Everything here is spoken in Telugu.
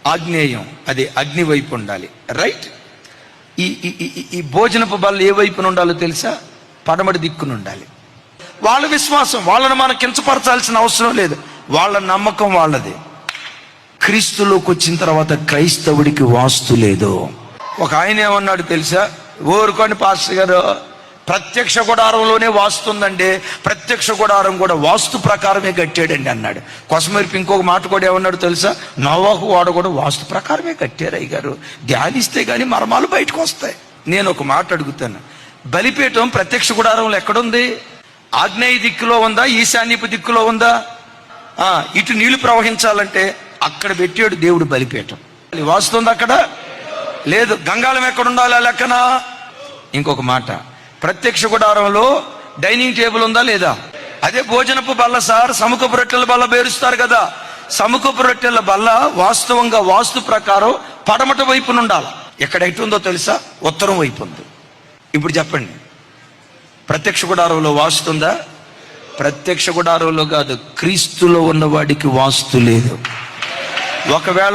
ఆగ్నేయం, అది అగ్ని వైపు ఉండాలి, రైట్. ఈ ఈ భోజనపు బల్ల ఏ వైపున ఉండాలో తెలుసా? పడమటి దిక్కున ఉండాలి. వాళ్ళ విశ్వాసం, వాళ్ళని మనం కించపరచాల్సిన అవసరం లేదు, వాళ్ళ నమ్మకం వాళ్ళది. క్రీస్తులోకి వచ్చిన తర్వాత క్రైస్తవుడికి వాస్తు లేదు. ఒక ఆయన ఏమన్నాడు తెలుసా? ఊరుకోండి పాస్టర్ గారు, ప్రత్యక్ష గుడారంలోనే వాస్తు ఉందండి, ప్రత్యక్ష గుడారం కూడా వాస్తు ప్రకారమే కట్టాడండి అన్నాడు. కొసమెరిపి ఇంకొక మాట కూడా ఏమన్నాడు తెలుసా? నోవాహు వాడ కూడా వాస్తు ప్రకారమే కట్టారు అయ్యగారు, ధ్యానిస్తే గానీ మర్మాలు బయటకు వస్తాయి. నేను ఒక మాట అడుగుతాను, బలిపీఠం ప్రత్యక్ష గుడారంలో ఎక్కడుంది? ఆగ్నేయ దిక్కులో ఉందా, ఈశాన్యపు దిక్కులో ఉందా? ఇటు నీళ్లు ప్రవహించాలంటే అక్కడ పెట్టాడు దేవుడు బలిపీఠం. వాస్తు ఉంది అక్కడ? లేదు. గంగాళం ఎక్కడ ఉండాలి లెక్కన? ఇంకొక మాట, ప్రత్యక్ష గుడారంలో డైనింగ్ టేబుల్ ఉందా లేదా? అదే భోజనపు బల్ల సార్, సముఖపు రొట్టెల బల్ల పేరుస్తారు కదా, సముఖపు రొట్టెల బల్ల వాస్తవంగా వాస్తు ప్రకారం పడమట వైపున ఉండాలి. ఎక్కడ ఎటు ఉందో తెలుసా? ఉత్తరం వైపు ఉంది. ఇప్పుడు చెప్పండి, ప్రత్యక్ష గుడారంలో వాస్తు ఉందా? ప్రత్యక్ష గుడారంలో కాదు, క్రీస్తులో ఉన్నవాడికి వాస్తు లేదు. ఒకవేళ